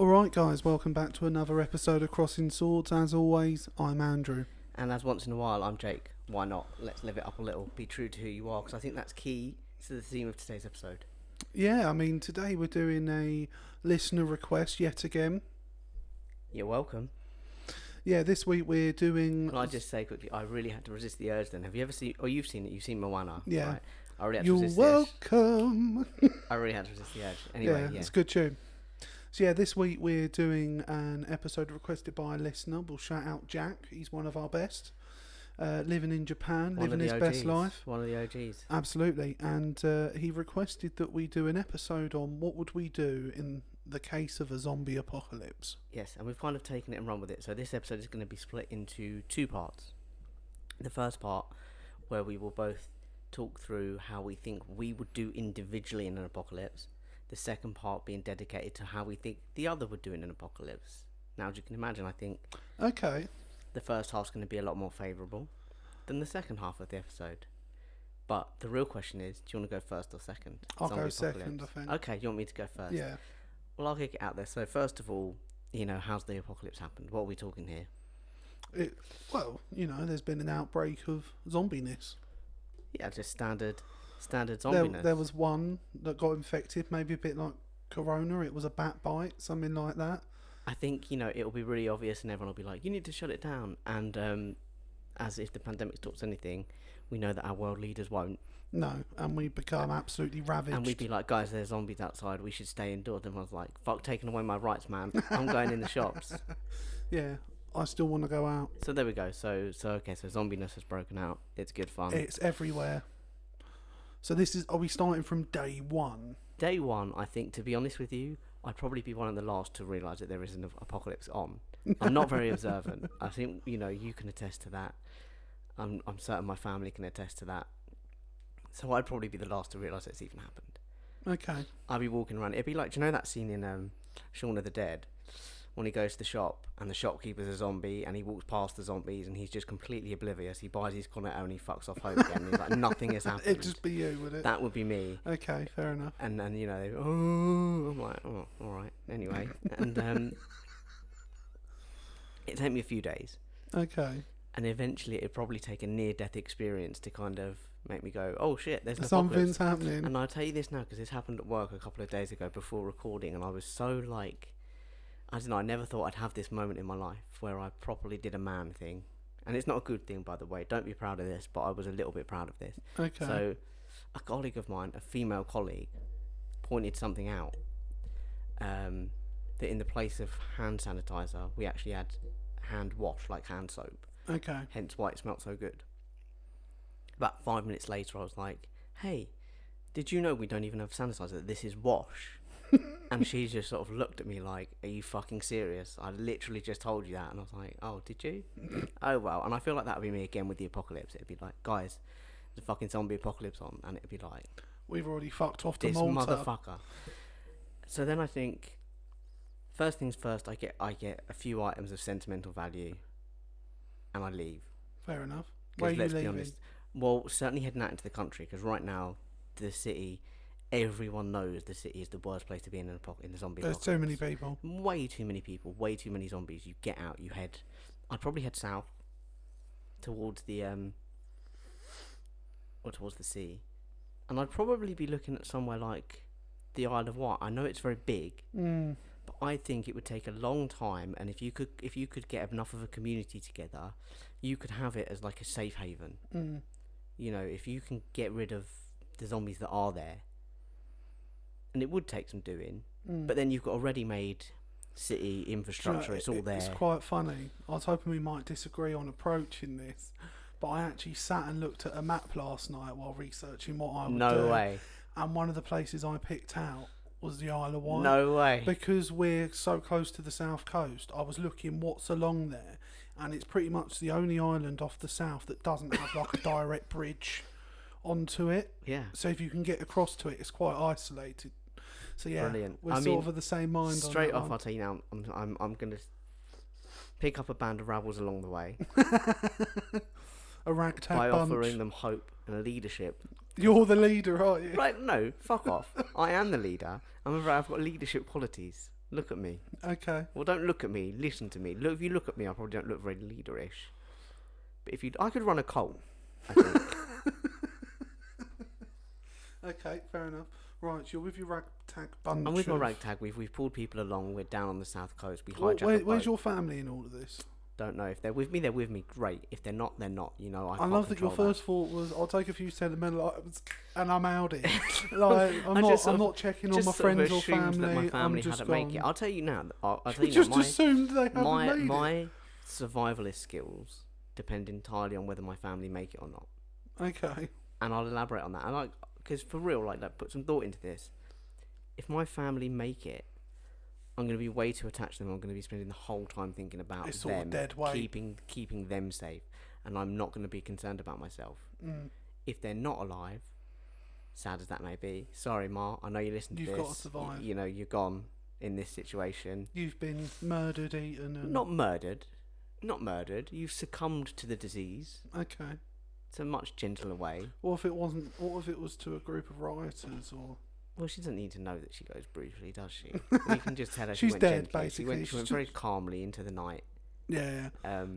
Alright guys, welcome back to another episode of Crossing Swords. As always, I'm Andrew. And as once in a while, I'm Jake. Why not? Let's live it up a little. Be true to who you are, because I think that's key to the theme of today's episode. Yeah, I mean, today we're doing a listener request yet again. You're welcome. Yeah, this week we're doing... Can I just say quickly, I really had to resist the urge then. Have you ever seen... Oh, you've seen it. You've seen Moana. Yeah. Right? I really had to You're resist welcome! the urge. I really had to resist the urge. Anyway, yeah. It's a good tune. So yeah, this week we're doing an episode requested by a listener. We'll shout out Jack. He's one of our best. Living in Japan, living his best life. One of the OGs. Absolutely. And he requested that we do an episode on what would we do in the case of a zombie apocalypse. Yes, and we've kind of taken it and run with it. So this episode is going to be split into two parts. The first part, where we will both talk through how we think we would do individually in an apocalypse. The second part being dedicated to how we think the other would do in an apocalypse. Now, as you can imagine, I think Okay. the first half's going to be a lot more favourable than the second half of the episode. But the real question is, do you want to go first or second? I'll Zombie go apocalypse. second, I think. Okay, you want me to go first? Yeah. Well, I'll kick it out there. So first of all, how's the apocalypse happened? What are we talking here? There's been an outbreak of zombiness. Yeah, just standard zombiness. There was one that got infected, maybe a bit like corona. It was a bat bite, something like that. I think, it'll be really obvious and everyone will be like, you need to shut it down. And as if the pandemic stops anything, we know that our world leaders won't. No, and we become absolutely ravaged. And we'd be like, guys, there's zombies outside, we should stay indoors. And everyone's like, fuck taking away my rights, man. I'm going in the shops. Yeah, I still want to go out. So there we go. So zombiness has broken out. It's good fun. It's everywhere. So are we starting from day one? Day one, I think, to be honest with you, I'd probably be one of the last to realise that there is an apocalypse on. I'm not very observant. I think, you can attest to that. I'm certain my family can attest to that. So I'd probably be the last to realise it's even happened. Okay. I'd be walking around. It'd be like, do you know that scene in Shaun of the Dead? When he goes to the shop and the shopkeeper's a zombie and he walks past the zombies and he's just completely oblivious. He buys his Cornetto and he fucks off home again. He's like, nothing has happened. It'd just be you, would it? That would be me. Okay, fair enough. And I'm like, oh, all right. Anyway, and it'd take me a few days. Okay. And eventually it'd probably take a near-death experience to kind of make me go, oh shit, there's an Something's apocalypse. happening. And I'll tell you this now because this happened at work a couple of days ago before recording, and I was so like, I don't know, I never thought I'd have this moment in my life where I properly did a man thing. And it's not a good thing, by the way. Don't be proud of this, but I was a little bit proud of this. Okay. So a colleague of mine, a female colleague, pointed something out, that in the place of hand sanitizer, we actually had hand wash, like hand soap. Okay. Hence why it smelled so good. About 5 minutes later, I was like, hey, did you know we don't even have sanitizer? This is wash. And she just sort of looked at me like, are you fucking serious? I literally just told you that. And I was like, oh, did you? Oh, well. And I feel like that would be me again with the apocalypse. It'd be like, guys, there's a fucking zombie apocalypse on. And it'd be like, we've already fucked off to this Malta. motherfucker. So then I think, first things first, I get a few items of sentimental value and I leave. Fair enough. Where are you Let's leaving? be honest, well, certainly heading out into the country, because right now, the city, everyone knows the city is the worst place to be in a zombie There's apocalypse. too many people. Way too many people, way too many zombies. You get out, you head. I'd probably head south towards the towards the sea, and I'd probably be looking at somewhere like the Isle of Wight. I know it's very big, but I think it would take a long time. And if you could get enough of a community together, you could have it as like a safe haven. If you can get rid of the zombies that are there. And it would take some doing, but then you've got a ready-made city infrastructure. It's all there. It's quite funny. I was hoping we might disagree on approaching this, but I actually sat and looked at a map last night while researching what I would do. No way. And one of the places I picked out was the Isle of Wight. No way. Because we're so close to the south coast, I was looking what's along there, and it's pretty much the only island off the south that doesn't have like a direct bridge onto it. Yeah. So if you can get across to it, it's quite isolated. So yeah, Brilliant. we're sort of of the same mind. Straight on off, I'll tell you now. I'm gonna pick up a band of rebels along the way a ragtag by bunch. offering them hope and leadership. You're the leader, aren't you? Right? No, fuck off. I am the leader. I've got leadership qualities. Look at me. Okay. Well, don't look at me. Listen to me. Look, if you look at me, I probably don't look very leaderish. But I could run a cult. I think. Okay, fair enough. Right, you're with your ragtag bunch. I'm with my of- ragtag. We've pulled people along. We're down on the south coast. We Well, hijack a where's boat. your family in all of this? Don't know if they're with me. They're with me. Great. If they're not, they're not. You know, I I can't love that your control first thought was, I'll take a few sentimental items and I'm Audi. Like, I just sort I'm of- not checking on just my sort of friends or assumed family. that my family I'm just hadn't make it. gone. I'll tell you now. I'll tell You you just now. assumed they haven't My made it. my survivalist skills depend entirely on whether my family make it or not. Okay. And I'll elaborate on that. And because for real, like, put some thought into this. If my family make it, I'm going to be way too attached to them. I'm going to be spending the whole time thinking about It's sort of them, dead weight. keeping them safe, and I'm not going to be concerned about myself. Mm. If they're not alive, sad as that may be, sorry, Ma, I know you listen to You've this. got to survive. You know, you're gone in this situation. You've been murdered, eaten, and Not murdered. You've succumbed to the disease. okay. It's a much gentler way. What if it wasn't? What if it was to a group of rioters or? Well, she doesn't need to know that she goes briefly, does she? We can just tell her She's she went dead, gently. basically. She went very calmly into the night. Yeah,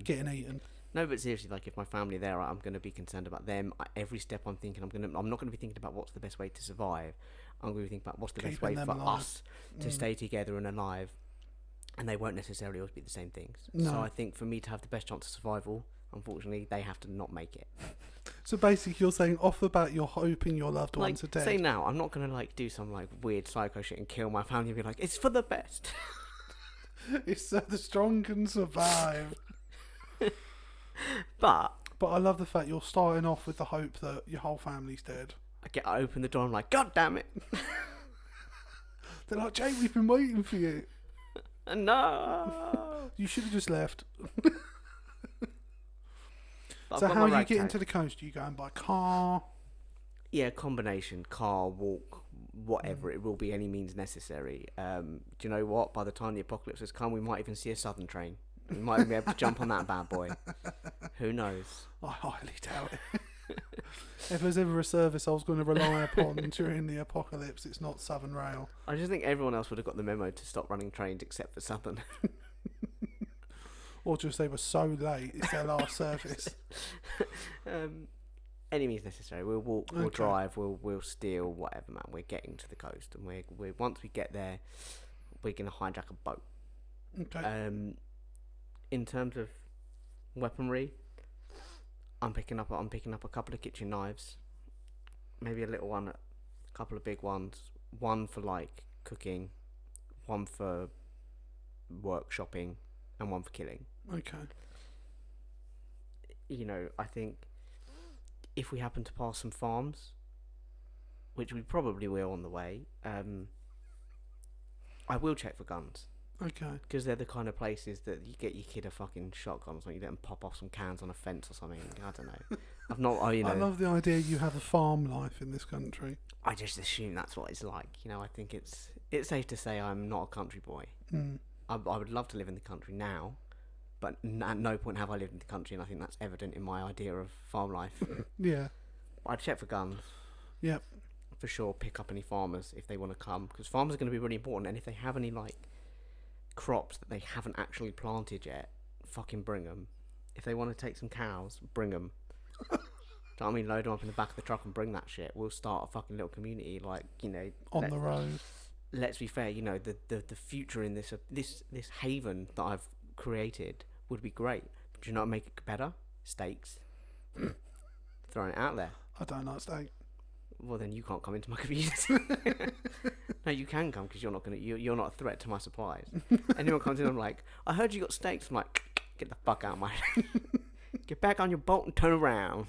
getting eaten. No, but seriously, like if my family are there, I'm going to be concerned about them. Every step I'm thinking, I'm not going to be thinking about what's the best way to survive. I'm going to be thinking about what's the best way Keeping for them alive. us to stay together and alive. And they won't necessarily always be the same things. No. So I think for me to have the best chance of survival, unfortunately, they have to not make it. So basically, you're saying off the bat, you're hoping your loved Like, ones are dead. say now, I'm not going to like do some like weird psycho shit and kill my family and be like, it's for the best. It's so the strong can survive. But But I love the fact you're starting off with the hope that your whole family's dead. I open the door, I'm like, God damn it. They're like, Jake, we've been waiting for you. No. You should have just left. But So I've got how my are you getting ragtag. to the coast? Are you going by car? Yeah, combination, car, walk, whatever. It will be any means necessary. Do you know what? By the time the apocalypse has come, we might even see a southern train. We might even be able to jump on that bad boy. Who knows? I highly doubt it. If there's ever a service I was going to rely upon during the apocalypse, it's not Southern Rail. I just think everyone else would have got the memo to stop running trains except for Southern. Or just they were so late, it's their last service. Any means necessary. We'll walk, we'll Okay. drive, we'll steal, whatever, man. We're getting to the coast, and we're once we get there, we're gonna hijack a boat. Okay. In terms of weaponry, I'm picking up a couple of kitchen knives, maybe a little one, a couple of big ones, one for like cooking, one for workshopping, and one for killing. Okay. You know, I think if we happen to pass some farms, which we probably will on the way, I will check for guns. Okay. Because they're the kind of places that you get your kid a fucking shotgun or something, you let them pop off some cans on a fence or something. I don't know. I've not, you know. I love the idea you have a farm life in this country. I just assume that's what it's like. You know, I think it's safe to say I'm not a country boy. Mm. I would love to live in the country now, but at no point have I lived in the country, and I think that's evident in my idea of farm life. Yeah. I'd check for guns. Yep. For sure, pick up any farmers if they want to come, because farmers are going to be really important, and if they have any like crops that they haven't actually planted yet, fucking bring them. If they want to take some cows, bring them. Do you know what I mean? Load them up in the back of the truck and bring that shit. We'll start a fucking little community, like, you know. On the road. Let's be fair, you know, the future in this haven that I've created would be great. But do you know what make it better? Steaks. Throwing it out there. I don't like steak. Well, then you can't come into my community. No, you can come because you're not a threat to my supplies. Anyone comes in, I'm like, I heard you got steaks. I'm like, get the fuck out of my get back on your boat and turn around.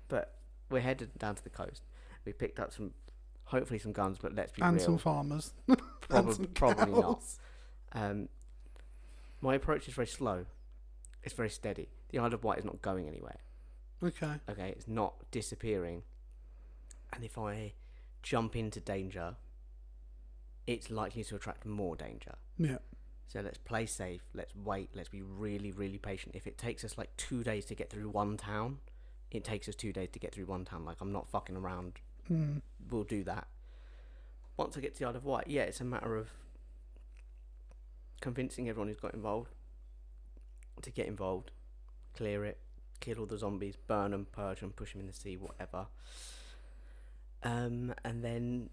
But we're headed down to the coast. We picked up hopefully some guns, but let's be And real. some farmers. Probably not. cows. My approach is very slow. It's very steady. The Isle of Wight is not going anywhere. Okay. Okay, it's not disappearing. And if I jump into danger, it's likely to attract more danger. Yeah. So let's play safe, let's wait, let's be really, really patient. If it takes us like 2 days to get through one town, it takes us 2 days to get through one town. Like, I'm not fucking around. Mm. We'll do that. Once I get to the Isle of Wight, yeah, it's a matter of convincing everyone who's got involved to get involved, clear it, kill all the zombies, burn them, purge them, push them in the sea, whatever. And then,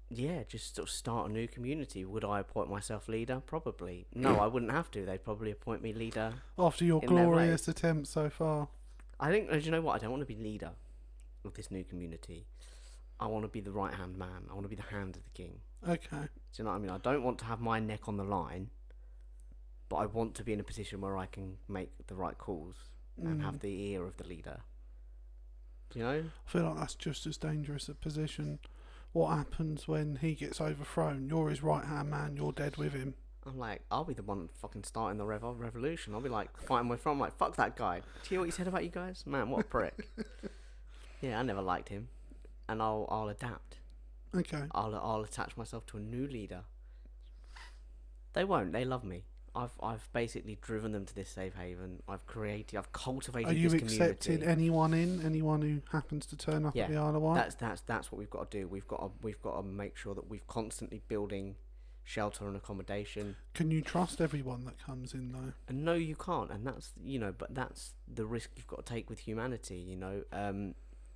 yeah, just sort of start a new community. Would I appoint myself leader? Probably. No, I wouldn't have to. They'd probably appoint me leader. After your in their way. glorious attempt so far. I think, do you know what? I don't want to be leader of this new community. I want to be the right-hand man. I want to be the hand of the king. Okay. Do you know what I mean? I don't want to have my neck on the line, but I want to be in a position where I can make the right calls and have the ear of the leader. Do you know? I feel like that's just as dangerous a position. What happens when he gets overthrown? You're his right-hand man, you're dead with him. I'm like, I'll be the one fucking starting the revolution. I'll be like fighting my front. I'm like, fuck that guy. Do you hear what he said about you guys? Man, what a prick. Yeah, I never liked him. And I'll adapt. Okay. I'll attach myself to a new leader. They won't. They love me. I've basically driven them to this safe haven. I've cultivated Are you this community. accepting anyone who happens to turn up at the Isle of Wight? That's what we've got to do. We've got to make sure that we're constantly building shelter and accommodation. Can you trust everyone that comes in though? And no, you can't. And that's but that's the risk you've got to take with humanity.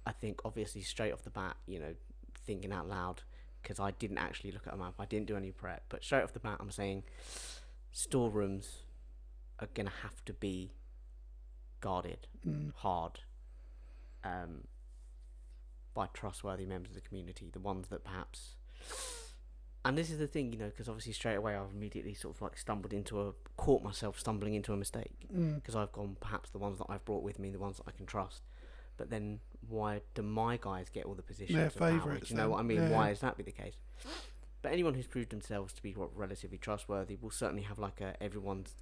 I think obviously straight off the bat, thinking out loud, because I didn't actually look at a map. I didn't do any prep, but straight off the bat, I'm saying storerooms are going to have to be guarded hard by trustworthy members of the community, the ones that perhaps... And this is the thing, because obviously straight away I've immediately sort of like caught myself stumbling into a mistake, because I've gone perhaps the ones that I've brought with me, the ones that I can trust. But then why do my guys get all the positions? Their of power? favourites. Do you know what I mean? Yeah. Why is that be the case? But anyone who's proved themselves to be relatively trustworthy will certainly have like everyone's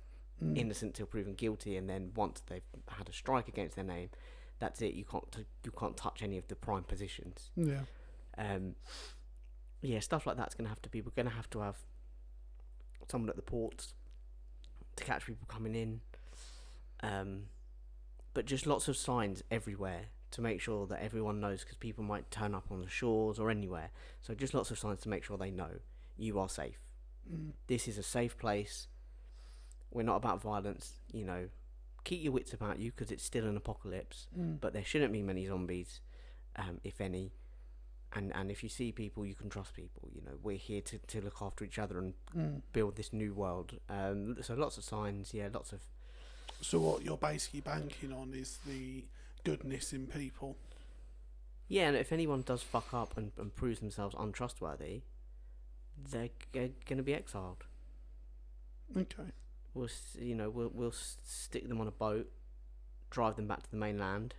innocent till proven guilty, and then once they've had a strike against their name, that's it. You can't touch any of the prime positions. Yeah. Yeah, stuff like that's going to have to be. We're going to have someone at the ports to catch people coming in. But just lots of signs everywhere to make sure that everyone knows, because people might turn up on the shores or anywhere. So just lots of signs to make sure they know you are safe. This is a safe place. We're not about violence. Keep your wits about you, because it's still an apocalypse. But there shouldn't be many zombies, if any. And if you see people, you can trust people. We're here to look after each other and build this new world. So lots of signs, lots of... So what you're basically banking on is the goodness in people. Yeah, and if anyone does fuck up and proves themselves untrustworthy, they're going to be exiled. Okay. We'll stick them on a boat, drive them back to the mainland,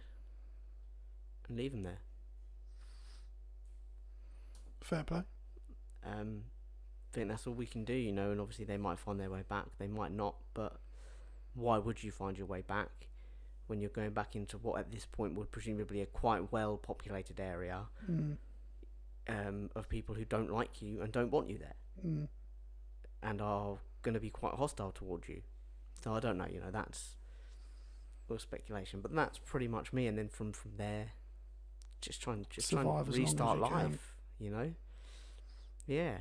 and leave them there. Fair play. I think that's all we can do, and obviously they might find their way back, they might not, but why would you find your way back when you're going back into what at this point would presumably a quite well populated area of people who don't like you and don't want you there and are going to be quite hostile towards you? So I don't know, that's all speculation, but that's pretty much me. And then from there, just trying to restart life, yeah.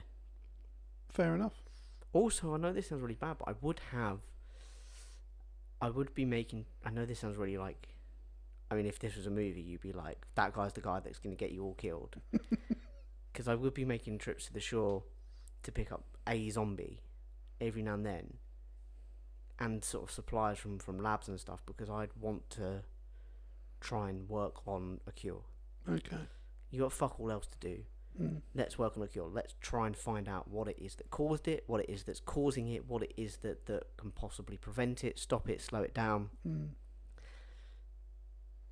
Fair enough. Also, I know this sounds really bad, but I would be making... I know this sounds really like... if this was a movie, you'd be like, that guy's the guy that's going to get you all killed. Because I would be making trips to the shore to pick up a zombie every now and then. And sort of supplies from labs and stuff, because I'd want to try and work on a cure. Okay. You got fuck all else to do. Let's work on a cure. Let's try and find out what it is that caused it, what it is that's causing it, what it is that can possibly prevent it, stop it, slow it down.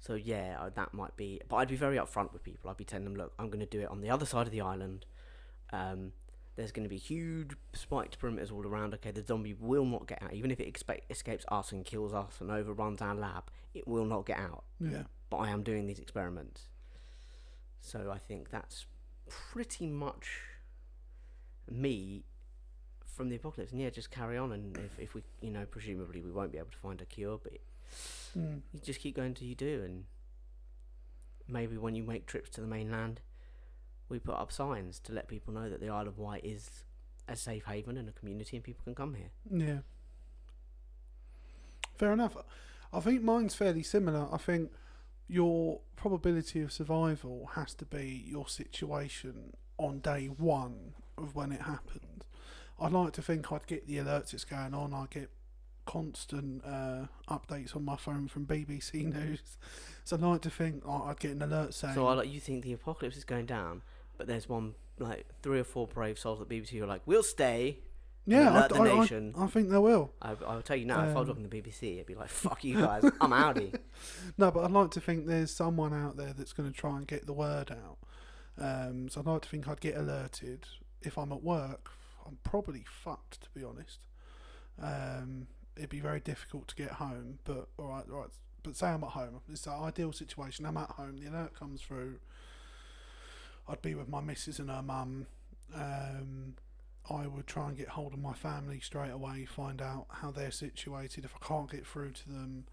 So yeah, that might be... But I'd be very upfront with people. I'd be telling them, look, I'm going to do it on the other side of the island. There's going to be huge spiked perimeters all around. Okay, the zombie will not get out. Even if it escapes us and kills us and overruns our lab, it will not get out. Yeah. But I am doing these experiments. So I think that's pretty much me from the apocalypse. And yeah, just carry on, and if we, presumably we won't be able to find a cure, but you just keep going till you do. And maybe when you make trips to the mainland, we put up signs to let people know that the Isle of Wight is a safe haven and a community, and people can come here. Yeah. Fair enough. I think mine's fairly similar. I think your probability of survival has to be your situation on day one of when it happened. I'd like to think I'd get the alerts that's going on. I'd get constant updates on my phone from BBC News. So I'd like to think I'd get an alert saying... So you think the apocalypse is going down, but there's 3 or 4 brave souls at BBC who are like, we'll stay. Yeah, the nation. I think they will. I'll tell you now, if I was working the BBC, it'd be like, fuck you guys, I'm outie. No, but I'd like to think there's someone out there that's going to try and get the word out. So I'd like to think I'd get alerted. If I'm at work, I'm probably fucked, to be honest. It'd be very difficult to get home, but all right. But say I'm at home. It's the ideal situation. I'm at home, the alert comes through. I'd be with my missus and her mum. I would try and get hold of my family straight away, find out how they're situated. If I can't get through to them,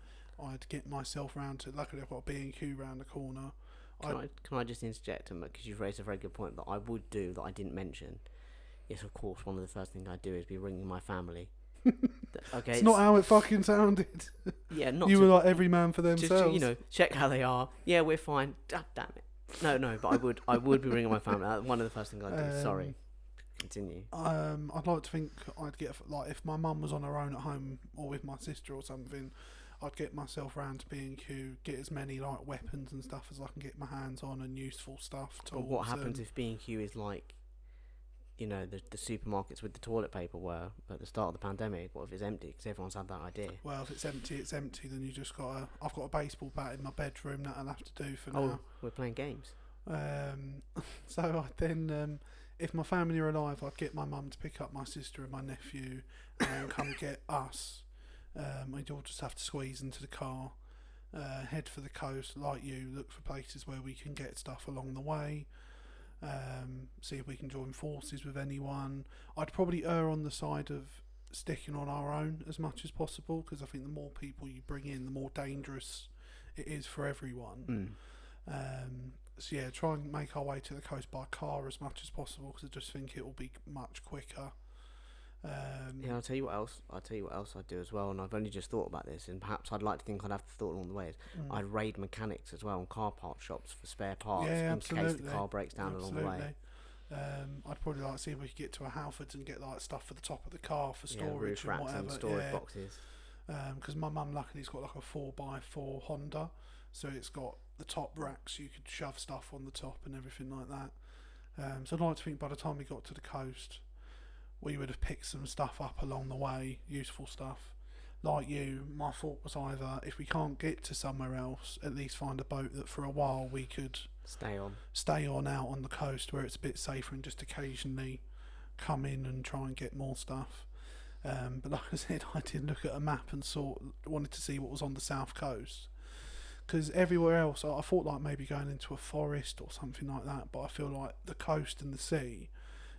I'd get myself round to... Luckily, I've got a B&Q round the corner. Can I just interject, because you've raised a very good point that I would do that I didn't mention. Yes, of course, one of the first things I do is be ringing my family. Okay, it's not how it fucking sounded. Yeah, not you were like every man for themselves. Just to, check how they are. Yeah, we're fine. Damn it. No, but I would be ringing my family. One of the first things I'd do. Sorry. Continue. I'd like to think I'd get, like, if my mum was on her own at home or with my sister or something, I'd get myself round to B&Q, get as many like weapons and stuff as I can get my hands on and useful stuff. But what happens if B&Q is like, the supermarkets with the toilet paper were at the start of the pandemic? What if it's empty? Because everyone's had that idea. Well, if it's empty, it's empty. Then you just got I've got a baseball bat in my bedroom that I'll have to do for now. Oh, we're playing games. So I then, if my family are alive, I'd get my mum to pick up my sister and my nephew and come get us. We'd all just have to squeeze into the car, head for the coast, like you, look for places where we can get stuff along the way, see if we can join forces with anyone. I'd probably err on the side of sticking on our own as much as possible, because I think the more people you bring in, the more dangerous it is for everyone. So yeah, try and make our way to the coast by car as much as possible, because I just think it will be much quicker. I'll tell you what else I'd do as well, and I've only just thought about this, and perhaps I'd like to think I'd have the thought along the way. I'd raid mechanics as well, and car part shops for spare parts in case the car breaks down along the way. I'd probably like to see if we could get to a Halfords and get like stuff for the top of the car for storage roof and racks whatever. and storage boxes. Because my mum luckily has got like a 4x4 Honda, so it's got the top racks, you could shove stuff on the top and everything like that. So I'd like to think by the time we got to the coast, we would have picked some stuff up along the way, useful stuff. Like you, my thought was either, if we can't get to somewhere else, at least find a boat that for a while we could stay on out on the coast where it's a bit safer, and just occasionally come in and try and get more stuff. But like I said, I did look at a map and wanted to see what was on the south coast, because everywhere else I thought like maybe going into a forest or something like that, but I feel like the coast and the sea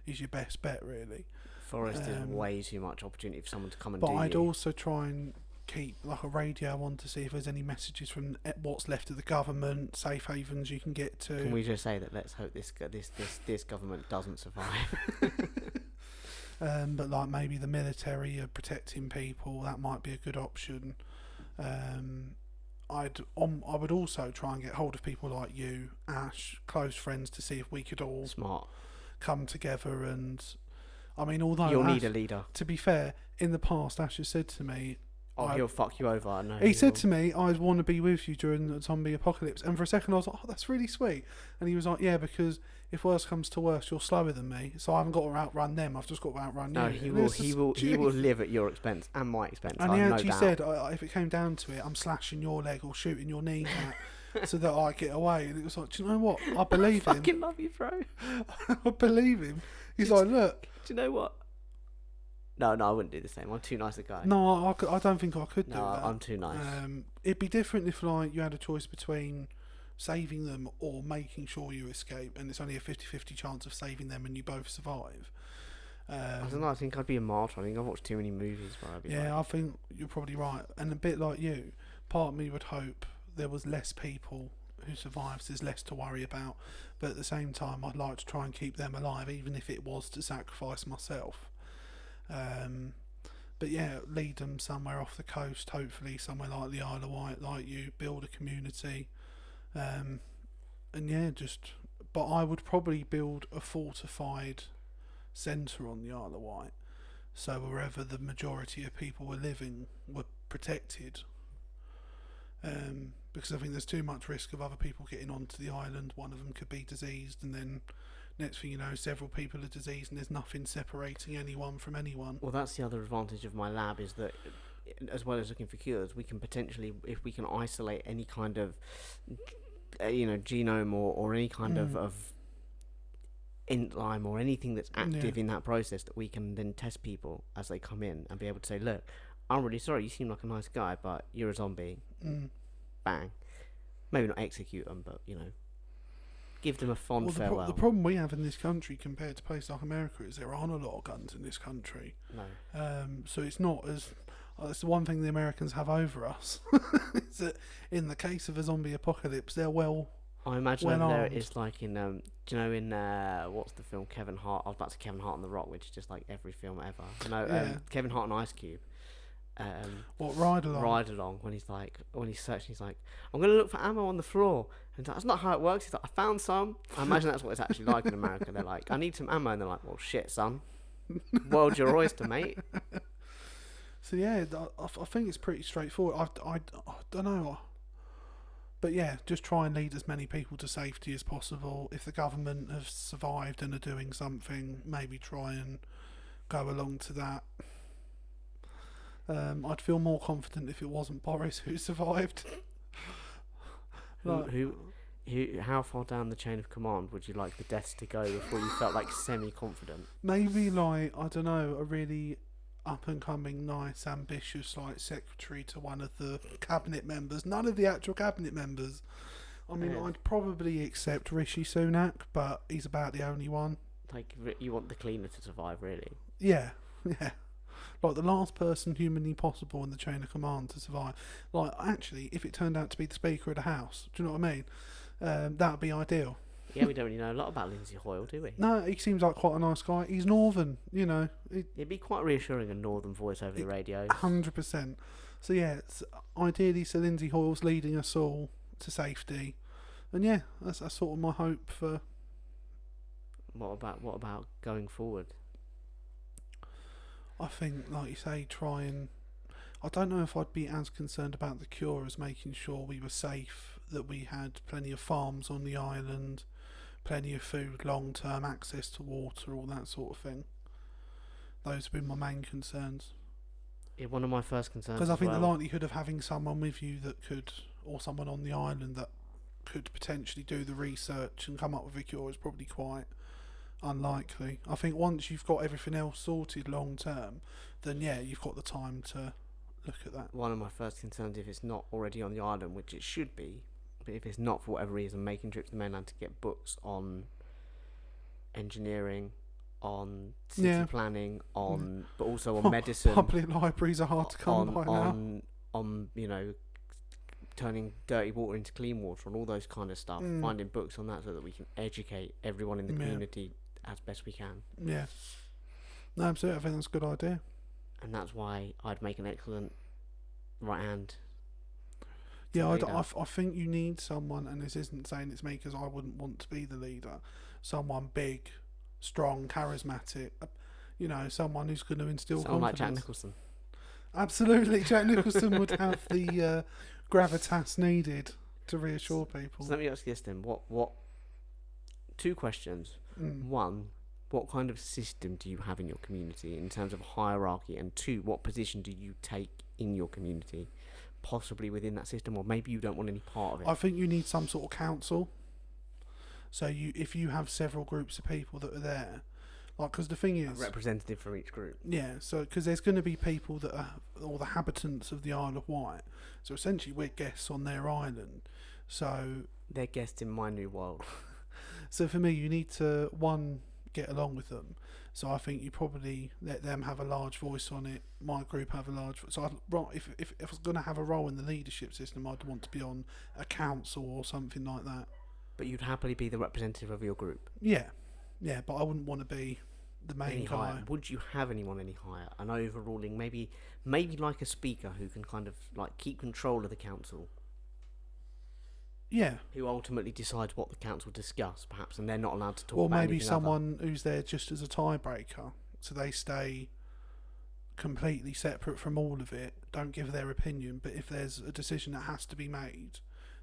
is your best bet, really. Forest is way too much opportunity for someone to come and but I'd also try and keep like a radio on to see if there's any messages from what's left of the government, safe havens you can get to. Can we just say that let's hope this government doesn't survive? But like maybe the military are protecting people, that might be a good option. I would also try and get hold of people like you, Ash, close friends, to see if we could all come together. And I mean, although you'll need a leader. To be fair, in the past, Ash has said to me, he'll fuck you over. I know. He said to me, I want to be with you during the zombie apocalypse. And for a second I was like, oh, that's really sweet. And he was like, yeah, because if worse comes to worse, you're slower than me, so I haven't got to outrun them, I've just got to outrun you. No, he will live at your expense and my expense. And he actually said, if it came down to it, I'm slashing your leg or shooting your kneecap so that I get away. And it was like, do you know what? I believe him. I fucking love you, bro. I believe him. He's like, look. Do you know what? No, I wouldn't do the same. I'm too nice a guy. No, I don't think I could do that. No, I'm too nice. It'd be different if like you had a choice between saving them or making sure you escape, and it's only a 50-50 chance of saving them and you both survive. I don't know, I think I'd be a martyr. I think I've watched too many movies where I'd be I think you're probably right. And a bit like you, part of me would hope there was less people who survives, there's less to worry about. But at the same time, I'd like to try and keep them alive, even if it was to sacrifice myself. But yeah, lead them somewhere off the coast, hopefully somewhere like the Isle of Wight, like you, build a community. And yeah, but I would probably build a fortified centre on the Isle of Wight, so wherever the majority of people were living were protected. Because I think there's too much risk of other people getting onto the island. One of them could be diseased, and then next thing you know, several people are diseased, and there's nothing separating anyone from anyone. Well, that's the other advantage of my lab, is that as well as looking for cures, we can potentially, if we can isolate any kind of genome or any kind of enzyme or anything that's active in that process, that we can then test people as they come in and be able to say, look, I'm really sorry, you seem like a nice guy, but you're a zombie. Bang. Maybe not execute them, but give them a fond farewell. The problem we have in this country compared to places like America is there aren't a lot of guns in this country. No. So it's not as... That's the one thing the Americans have over us. Is that in the case of a zombie apocalypse, they're I imagine well there armed. is like in in what's the film, Kevin Hart? I was about to say Kevin Hart on the Rock, which is just like every film ever. No, Kevin Hart and Ice Cube. Ride Along? When he's searching, he's like, I'm gonna look for ammo on the floor, and he's like, that's not how it works. He's like, I found some. I imagine that's what it's actually like in America. They're like, I need some ammo, and they're like, well, shit, son, world's your oyster, mate. So yeah, I think it's pretty straightforward. I don't know, but yeah, just try and lead as many people to safety as possible. If the government have survived and are doing something, maybe try and go along to that. I'd feel more confident if it wasn't Boris who survived. How far down the chain of command would you like the deaths to go before you felt like semi-confident? Maybe like, I don't know, a really up and coming, nice, ambitious like secretary to one of the cabinet members. None of the actual cabinet members. I mean, I'd probably accept Rishi Sunak, but he's about the only one. Like, you want the cleaner to survive, really? Yeah. Like the last person humanly possible in the chain of command to survive. Like, actually, if it turned out to be the Speaker of the House, do you know what I mean? That would be ideal. Yeah, we don't really know a lot about Lindsay Hoyle, do we? No, he seems like quite a nice guy. He's northern, It'd be quite reassuring, a northern voice over the radio. 100%. So yeah, ideally, Sir Lindsay Hoyle's leading us all to safety. And yeah, that's sort of my hope for... What about going forward? I think, like you say, try and... I don't know if I'd be as concerned about the cure as making sure we were safe, that we had plenty of farms on the island, plenty of food, long-term access to water, all that sort of thing. Those have been my main concerns. Yeah, one of my first concerns. Because I think the likelihood of having someone with you that could, or someone on the island that could potentially do the research and come up with a cure is probably quite unlikely. I think once you've got everything else sorted long term, then yeah, you've got the time to look at that. One of my first concerns, if it's not already on the island, which it should be, but if it's not for whatever reason, making trips to the mainland to get books on engineering, on city planning, but also on medicine. Public libraries are hard to come by now. On turning dirty water into clean water and all those kind of stuff. Finding books on that so that we can educate everyone in the community as best we can. Yeah. No, absolutely. I think that's a good idea. And that's why I'd make an excellent right hand. Yeah, I think you need someone, and this isn't saying it's me because I wouldn't want to be the leader, someone big, strong, charismatic, someone who's going to instill confidence. Like Jack Nicholson. Absolutely. Jack Nicholson would have the gravitas needed to reassure people. So let me ask you this then. What? Two questions. One, what kind of system do you have in your community in terms of hierarchy? And two, what position do you take in your community, possibly within that system, or maybe you don't want any part of it? I think you need some sort of council. So if you have several groups of people that are there, like, because the thing is, a representative from each group. Yeah, so because there's going to be people that are all the habitants of the Isle of Wight. So essentially, we're guests on their island. So they're guests in my new world. So for me, you need to, one, get along with them. So I think you probably let them have a large voice on it. My group have a large. So if I was going to have a role in the leadership system, I'd want to be on a council or something like that. But you'd happily be the representative of your group. Yeah, but I wouldn't want to be the main Any guy. higher? Would you have anyone any higher? An overruling, maybe like a speaker who can kind of like keep control of the council. Yeah. Who ultimately decides what the council discuss, perhaps, and they're not allowed to talk Or about maybe anything someone who's there just as a tiebreaker, so they stay completely separate from all of it, don't give their opinion, but if there's a decision that has to be made,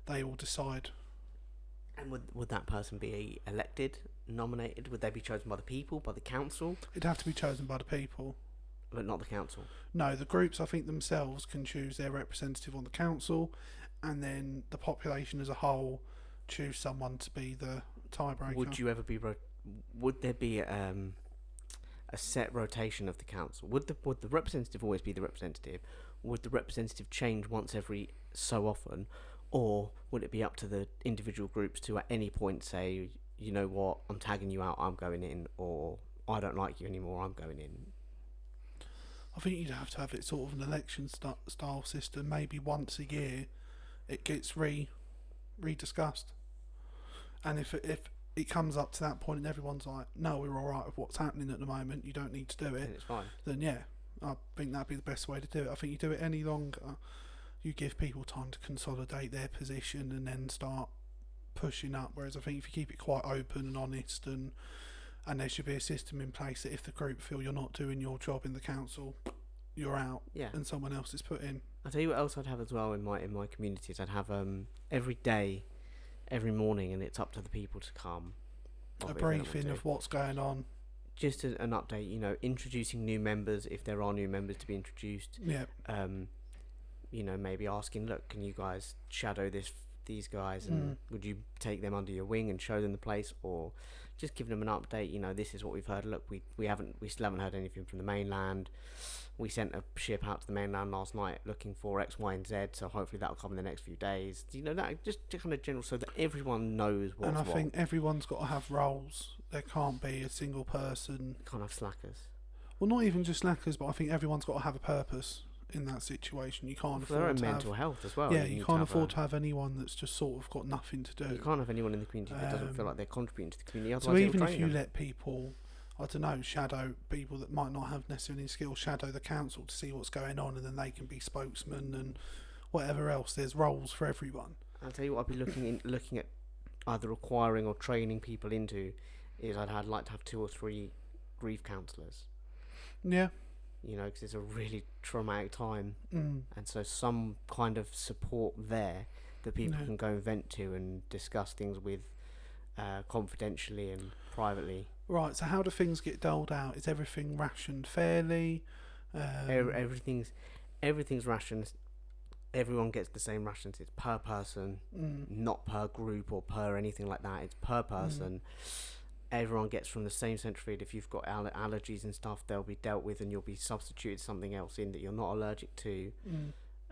they will decide. And would that person be elected, nominated? Would they be chosen by the people, by the council? It'd have to be chosen by the people. But not the council? No, the groups, I think, themselves can choose their representative on the council, and then the population as a whole choose someone to be the tiebreaker. Would you ever be? Would there be a set rotation of the council? Would the representative always be the representative? Would the representative change once every so often, or would it be up to the individual groups to at any point say, you know what, I'm tagging you out, I'm going in, or I don't like you anymore, I'm going in? I think you'd have to have it sort of an election style system. Maybe once a year, it gets rediscussed, and if it comes up to that point and everyone's like, no, we're all right with what's happening at the moment, you don't need to do it, And it's fine. then yeah, I think that'd be the best way to do it. I think you do it any longer, you give people time to consolidate their position and then start pushing up. Whereas I think if you keep it quite open and honest, and there should be a system in place that if the group feel you're not doing your job in the council, you're out, Yeah. and someone else is put in. I'll tell you what else I'd have as well in my communities. I'd have every day, every morning, and it's up to the people to come. A briefing of what's going on. Just an update, you know, introducing new members if there are new members to be introduced. Yeah. You know, maybe asking, look, can you guys shadow these guys, and would you take them under your wing and show them the place, or just giving them an update? You know, this is what we've heard. Look, we still haven't heard anything from the mainland. We sent a ship out to the mainland last night looking for X, Y, and Z, so hopefully that'll come in the next few days. You know, that just kind of general, so that everyone knows what's And I what. think everyone's got to have roles. There can't be a single person. Can't have slackers. Well, not even just slackers, but I think everyone's got to have a purpose in that situation. You can't For their own afford to mental have, health as well. yeah, need you to can't have afford to have anyone that's just sort of got nothing to do. You can't have anyone in the community that doesn't feel like they're contributing to the community. So Otherwise even it'll if drain you them. let people, I don't know, shadow people that might not have necessarily skills, shadow the council to see what's going on, and then they can be spokesmen and whatever else. There's roles for everyone. I'll tell you what I'd be looking at either acquiring or training people into is I'd like to have 2 or 3 grief counsellors. Yeah. You know, because it's a really traumatic time, Mm. and so some kind of support there that people Yeah. can go and vent to and discuss things with confidentially and privately. Right, so how do things get doled out? Is everything rationed fairly? Everything's rationed. Everyone gets the same rations. It's per person, not per group or per anything like that. It's per person. Everyone gets from the same central feed. If you've got allergies and stuff, they'll be dealt with, and you'll be substituted something else in that you're not allergic to.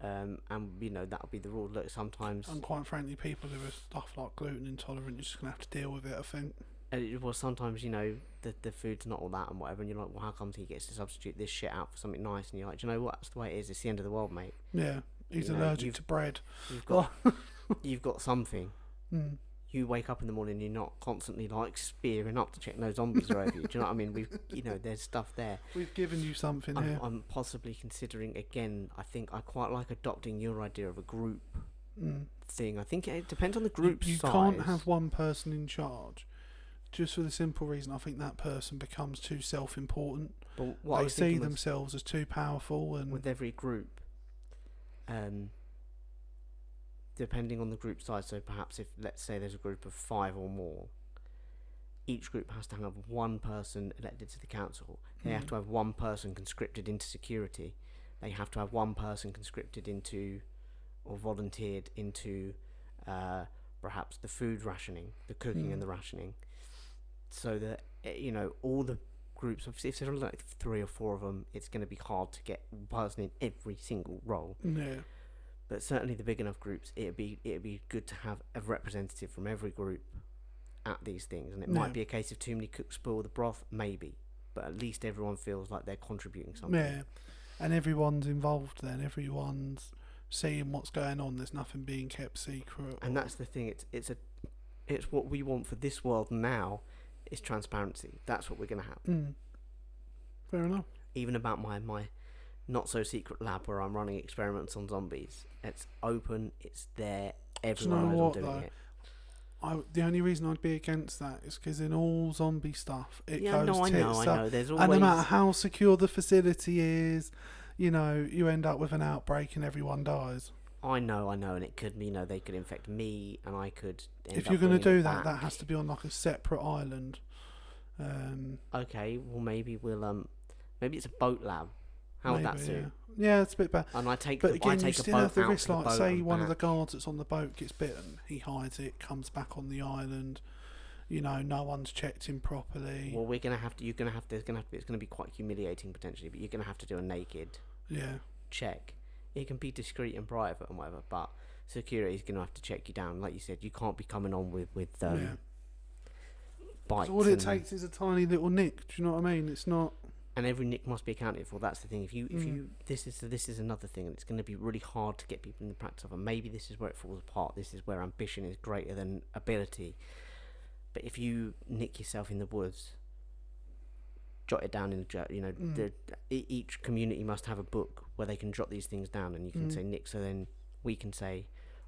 And you know, that'll be the rule. Look, sometimes, And quite frankly, people who are stuff like gluten intolerant, you're just gonna have to deal with it, I think. well, sometimes, you know, the food's not all that and whatever, and you're like, well, how come he gets to substitute this shit out for something nice? And you're like, do you know what? That's the way it is. It's the end of the world, mate. Yeah, he's You know, allergic to bread. You've got something. Mm. You wake up in the morning, you're not constantly like spearing up to check no zombies are over you. Do you know what I mean? There's stuff there. We've given you something here. I'm possibly considering again. I think I quite like adopting your idea of a group thing. I think it depends on the group You size. can't have one person in charge, just for the simple reason I think that person becomes too self-important. But what I They was see thinking was, themselves as too powerful, and with every group, depending on the group size, so perhaps if, let's say, there's a group of 5 or more, each group has to have one person elected to the council. They have to have one person conscripted into security. They have to have one person conscripted into, or volunteered into, perhaps the food rationing, the cooking and the rationing, so that, you know, all the groups, if there are like 3 or 4 of them, it's going to be hard to get one person in every single role. yeah. But certainly the big enough groups, it'd be good to have a representative from every group at these things. And it might be a case of too many cooks spoil the broth, maybe. but at least everyone feels like they're contributing something. Yeah, and everyone's involved then. Everyone's seeing what's going on. There's nothing being kept secret. And that's the thing. It's what we want for this world now. Is transparency. That's what we're gonna have. Fair enough. Even about my not so secret lab where I'm running experiments on zombies. It's open. It's there. Everyone knows I'm doing it. The only reason I'd be against that is because in all zombie stuff, it goes I tits up. know. There's always... And no matter how secure the facility is, you end up with an outbreak and everyone dies. I know, and it could, they could infect me, and I could. If you're going to do that, that has to be on like a separate island. Okay, well maybe we'll maybe it's a boat lab. How would that suit? Yeah, it's a bit bad. And I take, but again, I take you a still boat have the out risk. to the Like, boat say and one of the back. guards that's on the boat gets bitten, he hides it, comes back on the island. No one's checked him properly. Well, it's gonna be quite humiliating potentially, but you're gonna have to do a naked check. It can be discreet and private and whatever, but security's gonna have to check you down. Like you said, you can't be coming on with bites. So all it takes is a tiny little nick. Do you know what I mean? It's not. And every nick must be accounted for. That's the thing. If you this is another thing, and it's going to be really hard to get people in the practice of. And maybe this is where it falls apart. This is where ambition is greater than ability. But if you nick yourself in the woods, jot it down in each community must have a book where they can jot these things down, and you can say nick. So then we can say,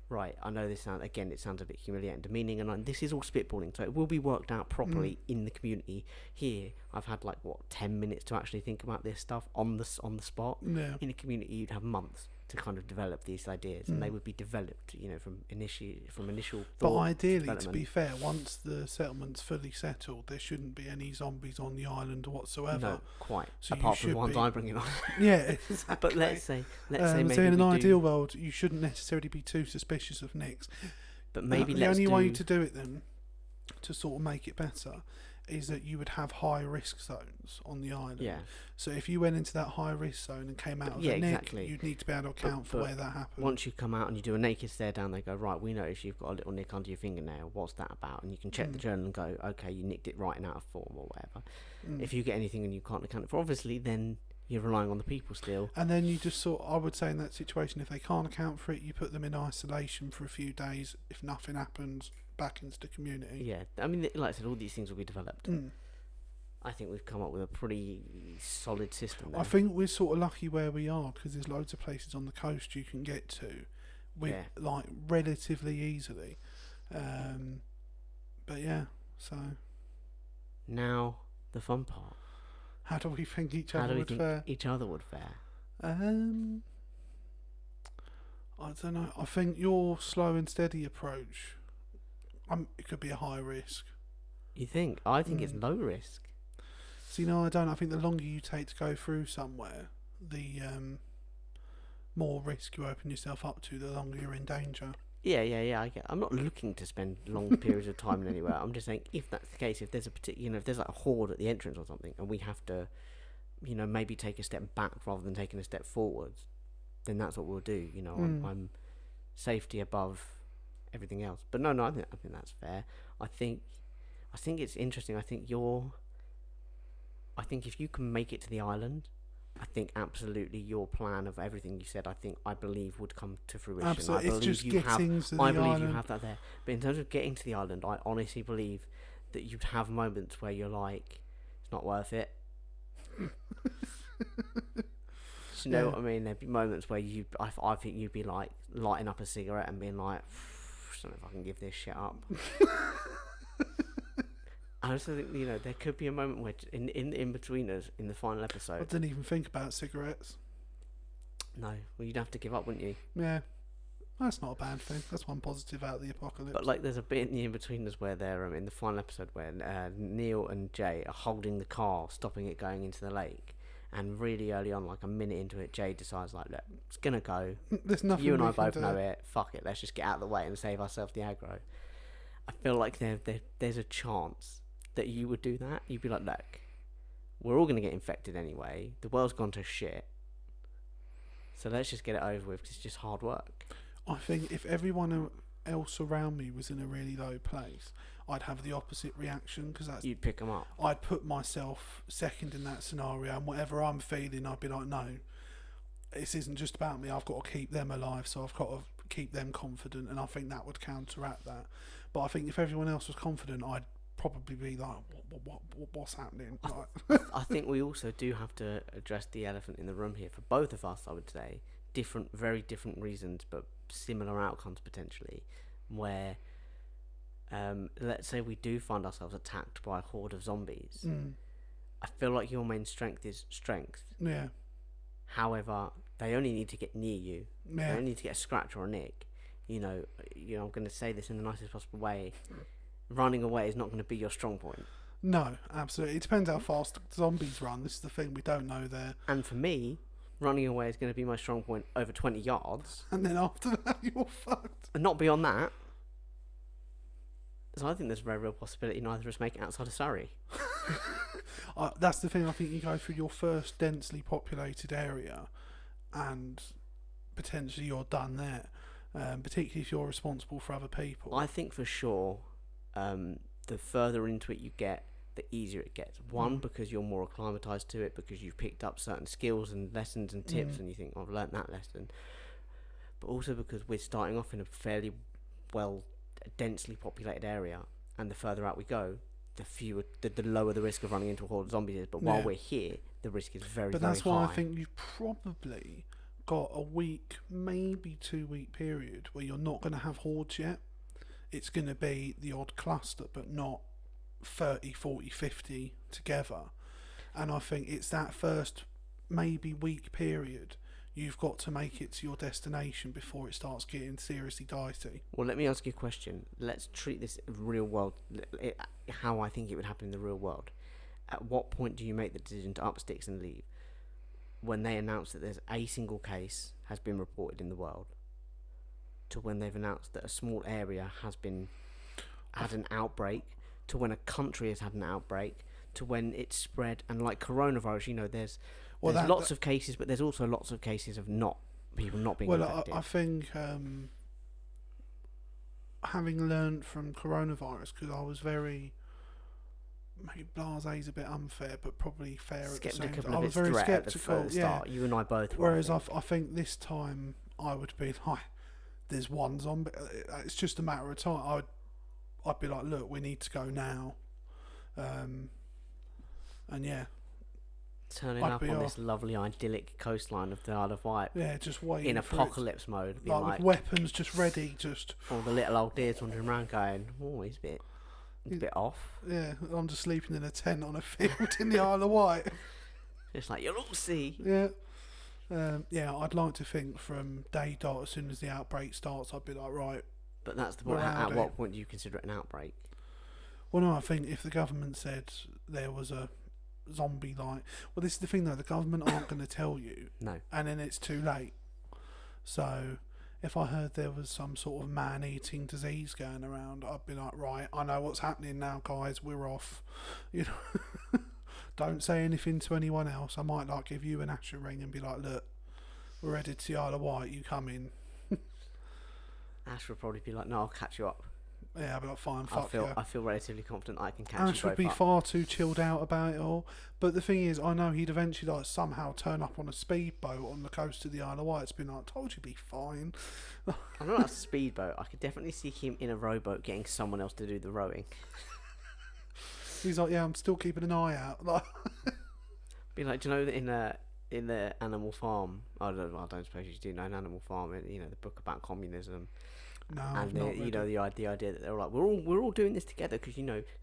right, I know this sounds a bit humiliating, demeaning, and this is all spitballing, so it will be worked out properly in the community. Here, I've had 10 minutes to actually think about this stuff on the spot. Yeah. In a community, you'd have months to kind of develop these ideas, and they would be developed, from initial thought. But ideally, to be fair, once the settlement's fully settled, there shouldn't be any zombies on the island whatsoever. No, quite. So apart from the ones I'm bringing on. Yeah, exactly. But let's say maybe so in an ideal world, you shouldn't necessarily be too suspicious of nicks. But maybe the only way to do it then, to sort of make it better, is that you would have high risk zones on the island. Yeah. So if you went into that high risk zone and came out of a nick, you'd need to be able to account for where that happened. Once you come out and you do a naked stare down, they go, right, we notice you've got a little nick under your fingernail. What's that about? And you can check the journal and go, okay, you nicked it right and out of form or whatever. If you get anything and you can't account for, obviously, then you're relying on the people still. And then you just I would say in that situation, if they can't account for it, you put them in isolation for a few days. If nothing happens, back into the community. Yeah, I mean, like I said, all these things will be developed. I think we've come up with a pretty solid system there. I think we're sort of lucky where we are because there's loads of places on the coast you can get to with relatively easily. But yeah, so now the fun part. How do we think each other would fare? Each other would fare. I don't know. I think your slow and steady approach, it could be a high risk. You think? I think it's low risk. See, no, I don't. I think the longer you take to go through somewhere, the more risk you open yourself up to, the longer you're in danger. Yeah. I'm not looking to spend long periods of time in anywhere. I'm just saying, if that's the case, if there's if there's a horde at the entrance or something, and we have to, maybe take a step back rather than taking a step forwards, then that's what we'll do. I'm safety above everything else. But no, I think that's fair. I think it's interesting. I think if you can make it to the island, I think absolutely your plan of everything you said, I believe would come to fruition. Absolutely. I believe you have that there. But in terms of getting to the island, I honestly believe that you'd have moments where you're like, it's not worth it. Do you know what I mean? There'd be moments where I think you'd be like lighting up a cigarette and being like, I don't know if I can give this shit up. I also think, there could be a moment where in between us in the final episode. I didn't even think about cigarettes. No, well, you'd have to give up, wouldn't you? Yeah, that's not a bad thing. That's one positive out of the apocalypse. But there's a bit in the in-between us where they're in the final episode where Neil and Jay are holding the car, stopping it going into the lake. And really early on, like a minute into it, Jay decides, look, it's going to go. There's nothing you and I both know it. Fuck it. Let's just get out of the way and save ourselves the aggro. I feel like there's a chance that you would do that. You'd be like, look, we're all going to get infected anyway. The world's gone to shit. So let's just get it over with because it's just hard work. I think if everyone else around me was in a really low place, I'd have the opposite reaction because that's You'd pick them up. I'd put myself second in that scenario, and whatever I'm feeling, I'd be like, no, this isn't just about me. I've got to keep them alive, so I've got to keep them confident, and I think that would counteract that. But I think if everyone else was confident, I'd probably be like, what's happening? Like, I think we also do have to address the elephant in the room here for both of us. I would say very different reasons, but similar outcomes potentially. Where, let's say we do find ourselves attacked by a horde of zombies. I feel like your main strength is strength. Yeah. However, they only need to get near you. Yeah. They only need to get a scratch or a nick. You know, I'm going to say this in the nicest possible way. Running away is not going to be your strong point. No, absolutely. It depends how fast zombies run. This is the thing, we don't know there. And for me, running away is going to be my strong point over 20 yards. And then after that, you're fucked. And not beyond that. So I think there's a very real possibility neither of us make it outside of Surrey. That's the thing. I think you go through your first densely populated area and potentially you're done there. Particularly if you're responsible for other people. I think for sure, the further into it you get, the easier it gets. One, because you're more acclimatized to it, because you've picked up certain skills and lessons and tips, and you think, I've learnt that lesson. But also because we're starting off in a fairly densely populated area, and the further out we go, the lower the risk of running into a horde of zombies is. But while we're here, the risk is very, very high. But that's why I think you've probably got a week, maybe 2 week period where you're not going to have hordes yet. It's going to be the odd cluster, but not 30, 40, 50 together. And I think it's that first maybe week period you've got to make it to your destination before it starts getting seriously dicey. Well, let me ask you a question. Let's treat this real world, how I think it would happen in the real world. At what point do you make the decision to up sticks and leave? When they announce that there's a single case has been reported in the world, to when they've announced that a small area had an outbreak, to when a country has had an outbreak, to when it's spread, and like coronavirus, there's lots of cases, but there's also lots of cases of people not being infected. I think having learned from coronavirus, because I was very, maybe blasé is a bit unfair, but probably fair at the same time. I was very sceptical. At the start. You and I both were. Whereas I think this time I would be like, there's one zombie. It's just a matter of time. I'd be like, look, we need to go now. And yeah. Turning up on this lovely idyllic coastline of the Isle of Wight. Yeah, just waiting in apocalypse mode. Like with weapons just ready, just... All the little old dears wandering around going, oh, he's a bit off. Yeah, I'm just sleeping in a tent on a field in the Isle of Wight. It's like, you'll all see. Yeah. I'd like to think from day dot, as soon as the outbreak starts, I'd be like, right. But that's the point. At what point do you consider it an outbreak? Well, no, I think if the government said there was a zombie well, this is the thing though, the government aren't going to tell you. No. And then it's too late. So if I heard there was some sort of man-eating disease going around, I'd be like, right, I know what's happening now, guys, we're off. Don't say anything to anyone else. I might give you an Asher ring and be like, look, we're headed to the Isle of Wight, you come in. Ash would probably be like, no, I'll catch you up. Yeah, I'll be like, fine, fuck you. I feel relatively confident I can catch Ash you both would be up. far too chilled out about it all. But the thing is, I know he'd eventually somehow turn up on a speedboat on the coast of the Isle of Wight. It's been like, I told you be fine. I'm not a speedboat. I could definitely see him in a rowboat getting someone else to do the rowing. He's like, yeah, I'm still keeping an eye out. Be like, do you know that in the Animal Farm? I don't suppose you do know an Animal Farm. The book about communism. No, and I've not read it. the idea that they're like, we're all doing this together because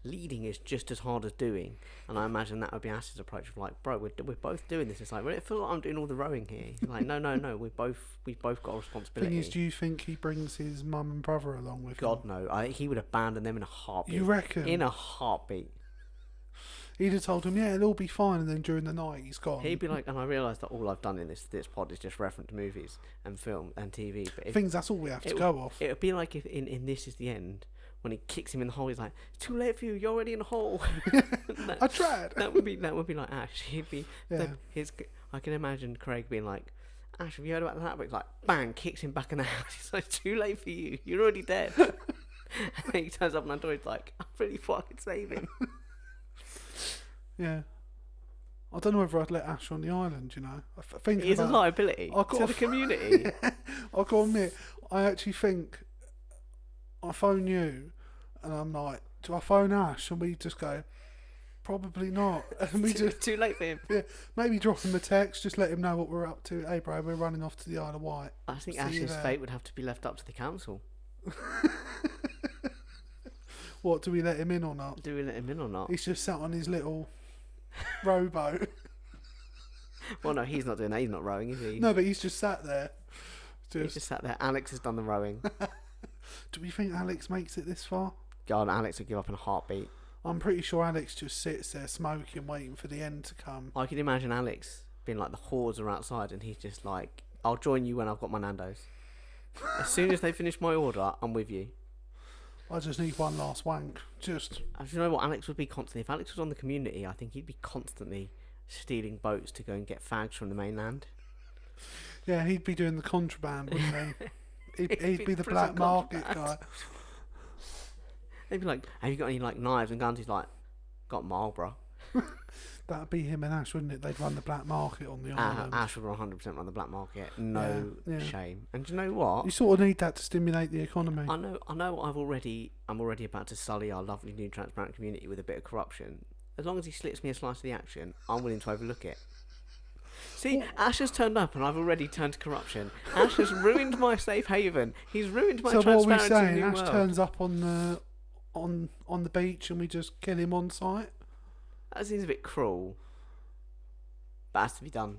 leading is just as hard as doing. And I imagine that would be Ash's approach of like, bro, we're both doing this. It's like, well, it feels like I'm doing all the rowing here. He's like, no, we've both got a responsibility. Thing is, do you think he brings his mum and brother along with him? God no, he would abandon them in a heartbeat. You reckon? In a heartbeat. He'd have told him, yeah, it'll all be fine, and then during the night he's gone. He'd be like, and I realise that all I've done in this pod is just reference movies and film and TV. But that's all we have to go off. It would be like if in This Is the End, when he kicks him in the hole, he's like, it's too late for you, you're already in the hole. I tried. That would be like Ash. He'd be, yeah. I can imagine Craig being like, Ash, have you heard about that? But he's like, bang, kicks him back in the house. He's like, too late for you, you're already dead. And he turns up on our door. He's like, I really thought I could save him. Yeah. I don't know whether I'd let Ash on the island, you know. I think He's a liability to the community. I've got to admit, I actually think I phone you and I'm like, do I phone Ash? And we just go, probably not. And we just, Too late for him. yeah, maybe drop him a text, just let him know what we're up to. Hey, bro, we're running off to the Isle of Wight. I think See you Ash's there. fate would have to be left up to the council. What, do we let him in or not? Do we let him in or not? He's just sat on his little rowboat. Well, no, he's not doing that. He's not rowing, is he? No, but he's just sat there. He's just sat there. Alex has done the rowing. Do we think Alex makes it this far? God, Alex would give up in a heartbeat. I'm pretty sure Alex just sits there smoking, waiting for the end to come. I can imagine Alex being like, the hordes are outside, and he's just like, I'll join you when I've got my Nando's. As soon as they finish my order, I'm with you. I just need one last wank. Just. Do you know what? Alex would be constantly. If Alex was on the community, I think he'd be constantly stealing boats to go and get fags from the mainland. Yeah, he'd be doing the contraband, wouldn't he? He'd be the black prison market contraband. guy. They'd be like, have you got any like knives and guns? He's like, got Marlborough. That'd be him and Ash, wouldn't it? They'd run the black market on the island. Ash would 100% run the black market. No Yeah. shame. And do you know what? You sort of need that to stimulate the economy. I know. I'm already about to sully our lovely new transparent community with a bit of corruption. As long as he slips me a slice of the action, I'm willing to overlook it. See, Ash has turned up, and I've already turned to corruption. Ash has ruined my safe haven. He's ruined my So what are we transparency saying? new Ash world. turns up on the beach and we just kill him on sight? That seems a bit cruel. But has to be done.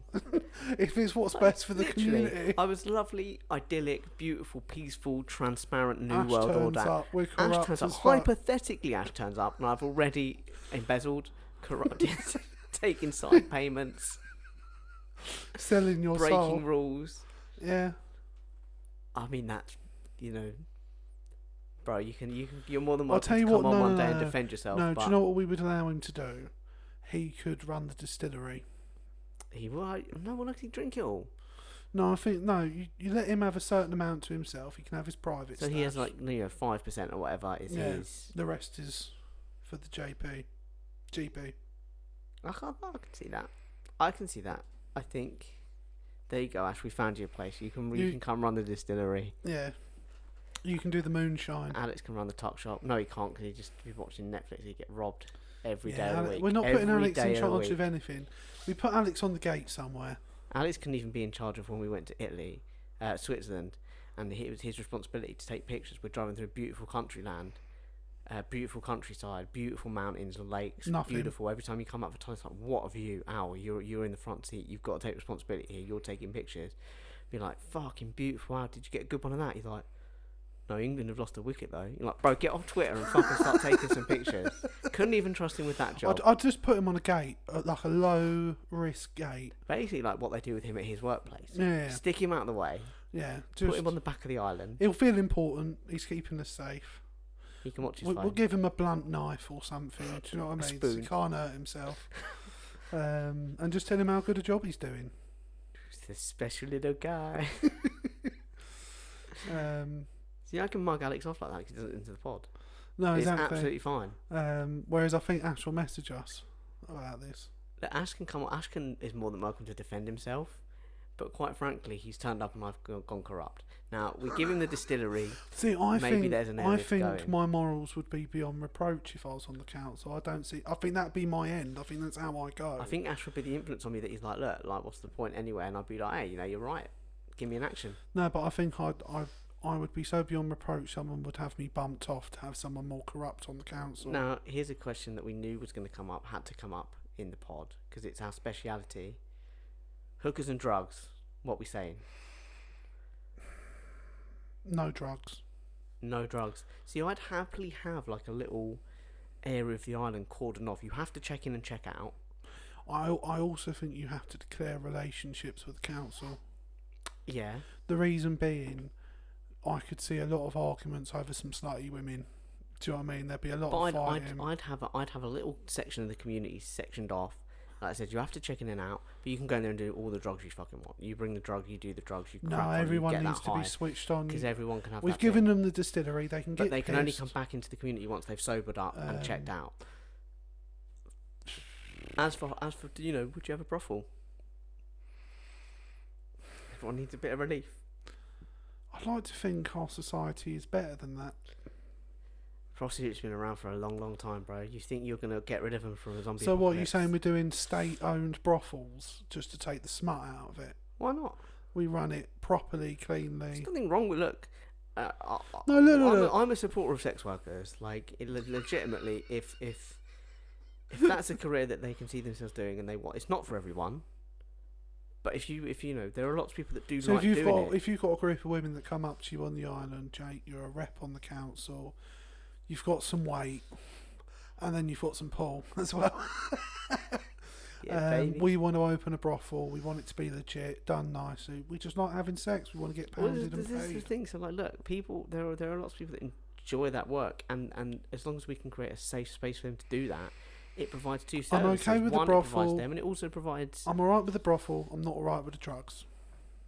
If it's what's Like, best for the literally, community. I was lovely, idyllic, beautiful, peaceful, transparent new Ash world turns order. up, we're Ash corrupt turns up. as fuck. Hypothetically, Ash turns up, and I've already embezzled, corrupted, taken side payments, Selling your breaking soul. rules. Yeah. I mean, that's, bro. You're more than I'll welcome tell to you come what, on no, one no, day no, and no. defend yourself. No, but do you know what we would allow him to do? He could run the distillery. he will. No one actually drink it all. No, I think no. You let him have a certain amount to himself. He can have his private. So he has stash. 5% or whatever is Yeah. his. The rest is for the GP. I can see that. I can see that. I think. There you go, Ash. We found you a place. You can come run the distillery. Yeah. You can do the moonshine. Alex can run the tuck shop. No, he can't because he just be watching Netflix. He get robbed every day Yeah, of the week. we're not putting Every Alex in day of the charge week. of anything. We put Alex on the gate somewhere. Alex couldn't even be in charge of when we went to Italy, Switzerland, and it was his responsibility to take pictures. We're driving through beautiful country land, beautiful countryside, beautiful mountains, lakes, Nothing. beautiful. Every time you come up for time, it's like, what a view! Ow, you're in the front seat. You've got to take responsibility here. You're taking pictures. Be like, fucking beautiful. Wow, did you get a good one of that? He's like, no, England have lost a wicket though. You're like, bro, get off Twitter and fucking start taking some pictures. Couldn't even trust him with that job. I'd just put him on a gate, like a low risk gate. Basically, like what they do with him at his workplace. Yeah. Stick him out of the way. Yeah. Put Just him on the back of the island. he'll feel important. He's keeping us safe. He can watch his We'll phone. give him a blunt knife or something. Do you know what I mean? So he spoon. can't hurt himself. And just tell him how good a job he's doing. He's this special little guy. See, I can mug Alex off like that because he does it into the pod. No, It's exactly. absolutely fine. Whereas I think Ash will message us about this. Look, Ash can come. Ash is more than welcome to defend himself. But quite frankly, he's turned up and I've gone corrupt. Now we give him the distillery. See, I Maybe there's an area I to think go in. my morals would be beyond reproach if I was on the council. I don't see. I think that'd be my end. I think that's how I go. I think Ash would be the influence on me that he's like, look, like what's the point anyway? And I'd be like, hey, you're right. Give me an action. No, but I think I would be so beyond reproach. Someone would have me bumped off to have someone more corrupt on the council. Now here's a question that we knew was going to come up, had to come up in the pod because it's our speciality. Hookers and drugs. What we saying? No drugs. No drugs. See, I'd happily have like a little area of the island cordoned off. You have to check in and check out. I also think you have to declare relationships with the council. Yeah. The reason being, I could see a lot of arguments over some slutty women. Do you know what I mean? There'd be a lot But of fighting. I'd have a little section of the community sectioned off, Like I said, you have to check in and out, but you can go in there and do all the drugs you fucking want. You bring the drug, you do the drugs, you No, crack on, you everyone get needs that to be high, switched on. because everyone can have We've that given thing. them the distillery. They can But get they can only pissed. come back into the community once they've sobered up and checked out. As for would you have a brothel? Everyone needs a bit of relief. I'd like to think our society is better than that. Prostitutes been around for a long, long time, bro. You think you're gonna get rid of them from a zombie? So what are you apocalypse? saying? We're doing state-owned brothels just to take the smut out of it? Why not? We run it properly, cleanly. There's nothing wrong with look. No, look. I'm a supporter of sex workers. Like, legitimately, if that's a career that they can see themselves doing and they want, it's not for everyone. But if you know, there are lots of people that do So like doing it. if you've got a group of women that come up to you on the island, Jake, you're a rep on the council, you've got some weight, and then you've got some pull as well. Yeah, baby. We want to open a brothel. We want it to be legit, done nicely. We just like having sex. We want to get Well, pounded this and is the paid. thing. So, like, look, people. There are lots of people that enjoy that work, and as long as we can create a safe space for them to do that, it provides two I'm services. okay with the One, it provides brothel. them, and it also provides. I'm alright with the brothel. I'm not alright with the drugs.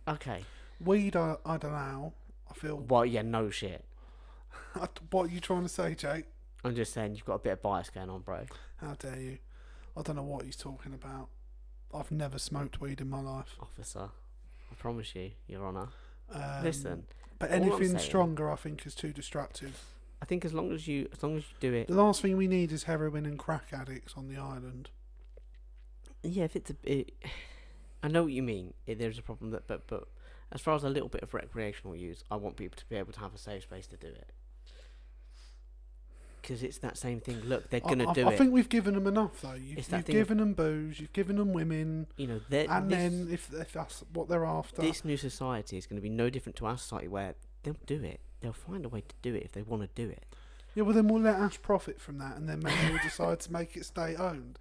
Okay. Weed, I don't know. I feel. Well, yeah, no shit. What are you trying to say, Jake? I'm just saying you've got a bit of bias going on, bro. How dare you? I don't know what he's talking about. I've never smoked weed in my life. Officer, I promise you, Your Honour. Listen, but all I'm anything saying- stronger, I think, is too destructive. I think as long as you do it, The last thing we need is heroin and crack addicts on the island. yeah. If I know what you mean. There's a problem that, but as far as a little bit of recreational use, I want people to be able to have a safe space to do it. Because it's that same thing. Look, they're gonna do I it. think we've given them enough, though. It's that You've thing given them booze, you've given them women, You know, and then if that's what they're after, this new society is going to be no different to our society, where they'll do it. They'll find a way to do it if they want to do it. yeah, well then we'll let Ash profit from that, and then maybe we'll decide to make it state owned.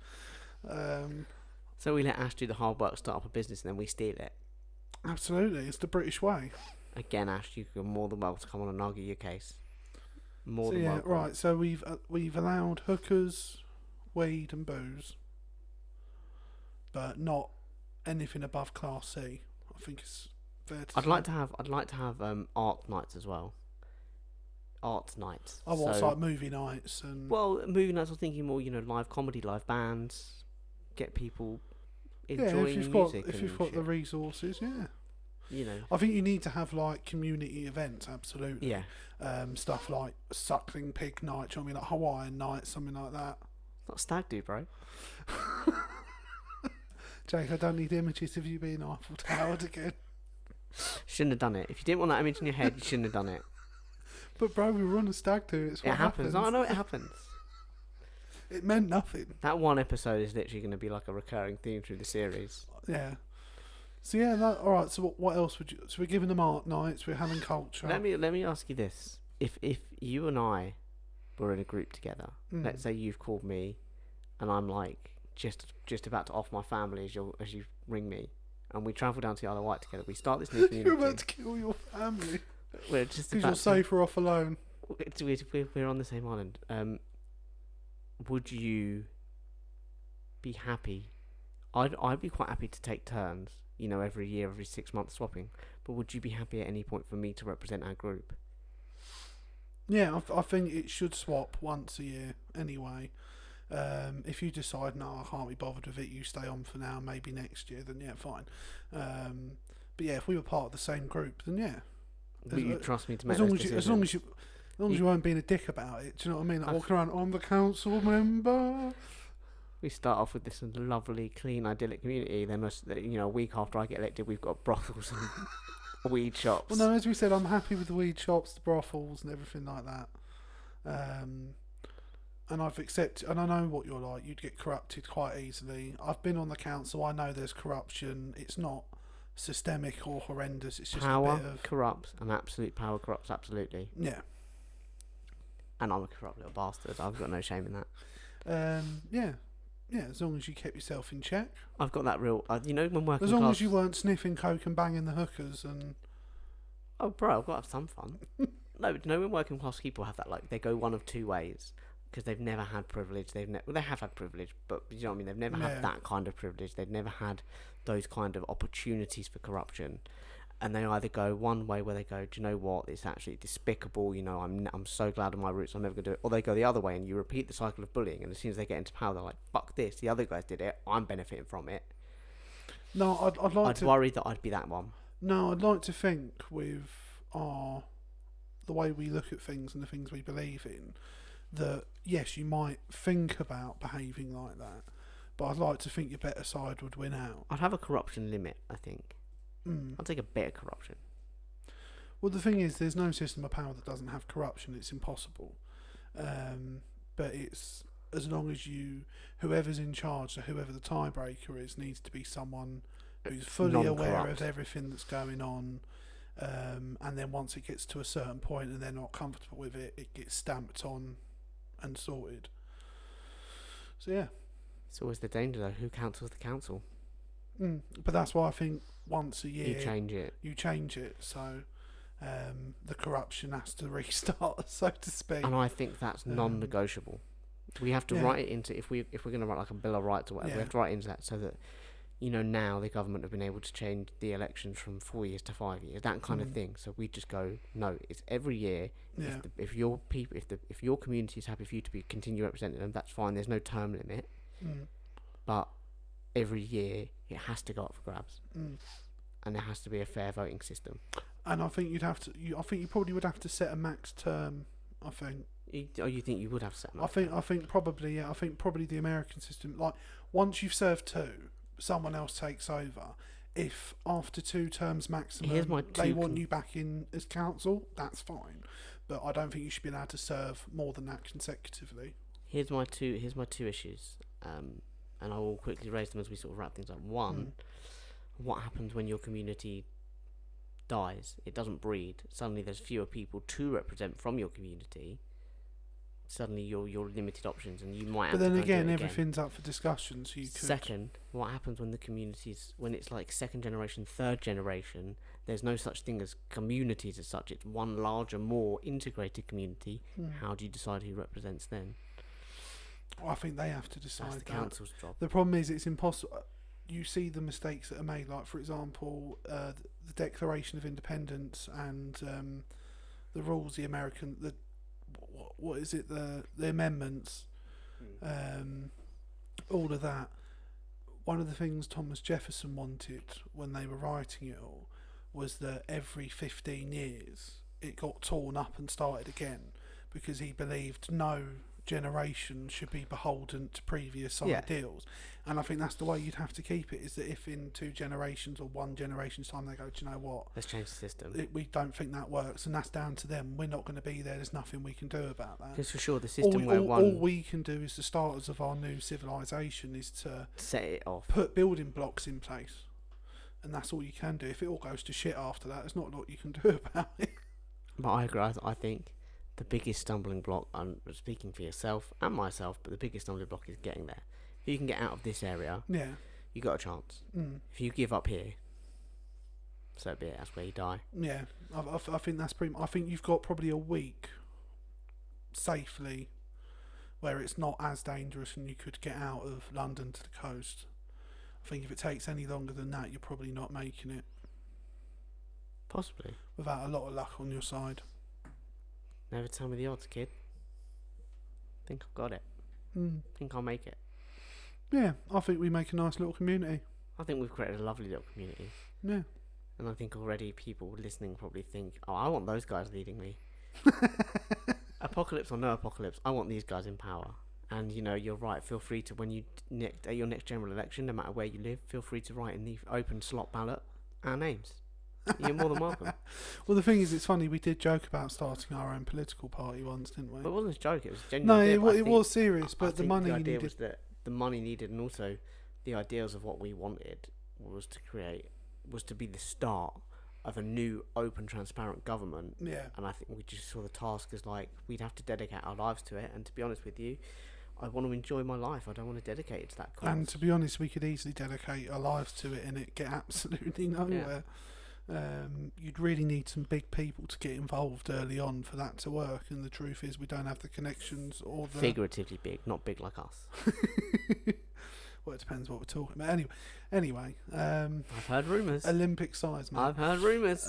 So we let Ash do the hard work, start up a business, and then we steal it. Absolutely, it's the British way. Again, Ash, you're more than welcome to come on and argue your case. More So than yeah, welcome. right. So we've allowed hookers, weed, and booze, but not anything above Class C. I think it's fair to I'd say. like to have art nights as well. Art nights. Oh, what's So- like movie nights and Well, movie nights. I was thinking more, live comedy, live bands, get people yeah, enjoying if you've got music. the and resources, yeah. shit, I think you need to have like community events, absolutely. Yeah. Stuff like suckling pig night, do you know what I mean, like Hawaiian night, something like that. Not stag do, bro. Jake, I don't need images of you being Eiffel Towered again. Shouldn't have done it. If you didn't want that image in your head, you shouldn't have done it. But bro, we were on a stag do. It's It what happens. I know it happens. It meant nothing. That one episode is literally going to be like a recurring theme through the series. Yeah. So yeah, all right. So what else would you? So we're giving them art nights. We're having culture. Let me ask you this: if you and I were in a group together, let's say you've called me, and I'm like just about to off my family as you ring me, and we travel down to the Isle of Wight together. We start this new community. You're about to kill your family We're just because about you're safer off alone. we're on the same island. Would you be happy? I'd be quite happy to take turns. Every year, every 6 months swapping. But would you be happy at any point for me to represent our group? Yeah, I think it should swap once a year anyway. If you decide, no, I can't be bothered with it, you stay on for now, maybe next year, then yeah, fine. But yeah, if we were part of the same group, then yeah. Will you trust me to make as long those as you, decisions? as long as you weren't being a dick about it, do you know what I mean? Like walking around, I'm the council member. We start off with this lovely, clean, idyllic community. Then, a week after I get elected, we've got brothels and weed shops. Well, no, as we said, I'm happy with the weed shops, the brothels, and everything like that. And I've accepted, and I know what you're like. You'd get corrupted quite easily. I've been on the council. I know there's corruption. It's not systemic or horrendous. It's just power a bit of corrupts, and absolute power corrupts absolutely. yeah. And I'm a corrupt little bastard. I've got no shame in that. Yeah. As long as you kept yourself in check. I've got that real. When working As long class. as you weren't sniffing coke and banging the hookers and. Oh, bro, I've got to have some fun. No, when working class people have that, like, they go one of two ways. because they've never had privilege. Well, they have had privilege, but you know what I mean. They've never had that kind of privilege. They've never had those kind of opportunities for corruption. And they either go one way where they go, do you know what? It's actually despicable. You know, I'm so glad of my roots. I'm never gonna do it. Or they go the other way, and you repeat the cycle of bullying. And as soon as they get into power, they're like, fuck this. The other guys did it. I'm benefiting from it. No, I'd worry that I'd be that one. No, I'd like to think with the way we look at things and the things we believe in, that yes, you might think about behaving like that, but I'd like to think your better side would win out. I'd have a corruption limit, I think. I'd take a bit of corruption. Well, the thing is, there's no system of power that doesn't have corruption. It's impossible. But it's as long as whoever's in charge, so whoever the tiebreaker is, needs to be someone who's fully aware of everything that's going on. And then once it gets to a certain point and they're not comfortable with it, it gets stamped on and sorted. So yeah. It's always the danger though, who counsels the council? But that's why I think once a year you change it so the corruption has to restart, so to speak. And I think that's non-negotiable. We have to write it into, if we're going to write like a Bill of Rights or whatever, we have to write into that so that, you know, now the government have been able to change the elections from 4 years to 5 years, that kind of thing. So we just go, no, it's every year. If your people, if your community is happy for you to continue representing them, that's fine. There's no term limit, but every year it has to go up for grabs, and there has to be a fair voting system. And I think you'd have to. I think you probably would have to set a max term. I think. You think you would have to set? I think probably. Yeah, I think probably the American system. Like once you've served 2, someone else takes over. If after 2 terms maximum, they want you back in as council, that's fine. But I don't think you should be allowed to serve more than that consecutively. Here's my two issues, and I will quickly raise them as we sort of wrap things up. One, what happens when your community dies? It doesn't breed. Suddenly, there's fewer people to represent from your community. Suddenly, you're limited options, and you might. But then again, everything's up for discussion. So you could. Second, what happens when the communities, when it's like 2nd generation, 3rd generation? There's no such thing as communities as such. It's one larger, more integrated community. How do you decide who represents them? Well, I think they have to decide. That's the council's job. The problem is, it's impossible. You see the mistakes that are made, like for example, the Declaration of Independence and the rules, the American, what is it, the amendments, all of that. One of the things Thomas Jefferson wanted when they were writing it all was that every 15 years it got torn up and started again, because he believed no generation should be beholden to previous ideals. And I think that's the way you'd have to keep it, is that if in 2 generations or 1 generation's time they go, do you know what, let's change the system, we don't think that works, and that's down to them. We're not going to be there's nothing we can do about that. Because for sure the system all we can do as the starters of our new civilization is to set it off, put building blocks in place, and that's all you can do. If it all goes to shit after that, there's not a lot you can do about it. But I agree. I think the biggest stumbling block, I'm speaking for yourself and myself, but the biggest stumbling block is getting there. If you can get out of this area, you got a chance. If you give up here, so be it. That's where you die. Yeah, I think that's pretty. I think you've got probably a week safely where it's not as dangerous and you could get out of London to the coast. I think if it takes any longer than that, you're probably not making it. Possibly. Without a lot of luck on your side. Never tell me the odds, kid. Think I've got it. Think I'll make it. Yeah, I think we make a nice little community. I think we've created a lovely little community. Yeah. And I think already people listening probably think, oh, I want those guys leading me. Apocalypse or no apocalypse, I want these guys in power. And, you know, you're right. Feel free to, when you at your next general election, no matter where you live, feel free to write in the open slot ballot our names. You're more than welcome. Well, the thing is, it's funny, we did joke about starting our own political party once, didn't we? But it wasn't a joke, it was a genuine idea. It was serious, but the money the idea needed... was that the money needed, and also the ideals of what we wanted was to be the start of a new, open, transparent government. Yeah. And I think we just saw the task as like, we'd have to dedicate our lives to it, and to be honest with you, I want to enjoy my life. I don't want to dedicate it to that cause. And to be honest, we could easily dedicate our lives to it and it get absolutely nowhere. You'd really need some big people to get involved early on for that to work. And the truth is, we don't have the connections or the Figuratively big, not big like us. Well, it depends what we're talking about. Anyway, I've heard rumours. Olympic size, mate. I've heard rumours.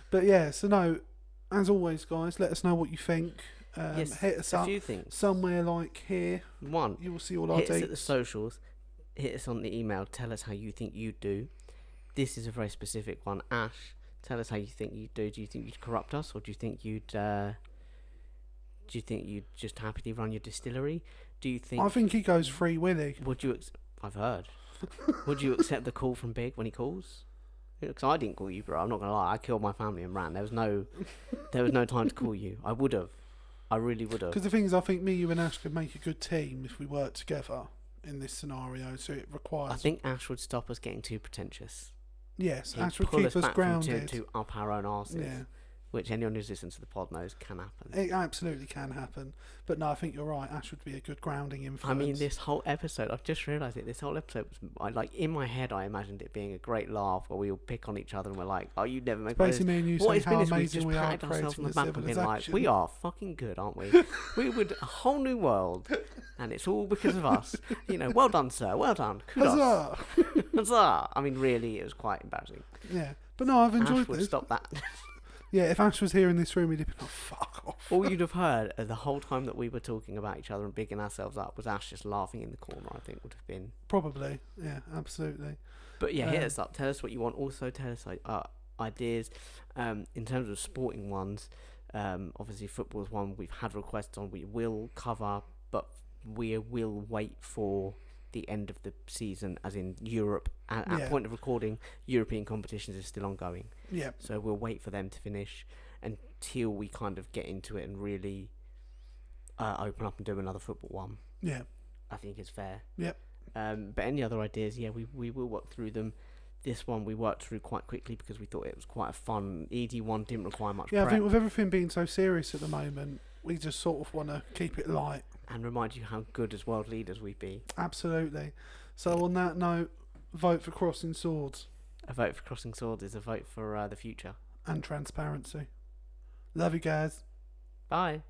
But yeah, so no, as always, guys, let us know what you think. Yes, hit us a up few things. somewhere like here. One, You will see all our hit us dates. at the socials. Hit us on the email. Tell us how you think you'd do. This is a very specific one. Ash, tell us how you think you'd do. Do you think you'd corrupt us, or do you think you'd just happily run your distillery? Do you think? I think he goes Free Willy. Would you? I've heard. Would you accept the call from Big when he calls? Because I didn't call you, bro. I'm not gonna lie. I killed my family and ran. There was no time to call you. I would have. I really would have. Because the thing is, I think me, you, and Ash could make a good team if we work together in this scenario. So it requires. I think Ash would stop us getting too pretentious. Yes, He'd Ash would pull keep us us back grounded. to up our own arses. Yeah, Which anyone who's listened to the pod knows can happen. it absolutely can happen. But no, I think you're right. Ash would be a good grounding influence. I mean, this whole episode, I've just realised it. This whole episode was like in my head. I imagined it being a great laugh where we all pick on each other and we're like, "Oh, you never make basically me and you What saying it's been how is we've amazing just we are patted ourselves on creating the a back and been like, civilization. "We are fucking good, aren't we? We would a whole new world, and it's all because of us." You know, well done, sir. Well done. Kudos. Huzzah! Huzzah. I mean, really, it was quite embarrassing. Yeah, but no, I've enjoyed Ash would this. stop that. Yeah, if Ash was here in this room, he'd have been like, fuck off. All you'd have heard the whole time that we were talking about each other and bigging ourselves up was Ash just laughing in the corner. I think would have been. Probably, yeah, absolutely. But yeah, hit us up. Tell us what you want. Also, tell us ideas in terms of sporting ones. Obviously, football's one we've had requests on. We will cover, but we will wait for the end of the season, as in Europe. At point of recording, European competitions is still ongoing. Yeah, So we'll wait for them to finish until we kind of get into it and really open up and do another football one. yeah, I think is fair. Yep. But any other ideas, yeah, we will work through them. This one we worked through quite quickly because we thought it was quite a fun, easy one, didn't require much yeah. I prep. think with everything being so serious at the moment, we just sort of want to keep it light. And remind you how good as world leaders we be. Absolutely. So on that note, vote for Crossing Swords A vote for Crossing Swords is a vote for the future. and transparency. Love you guys. Bye.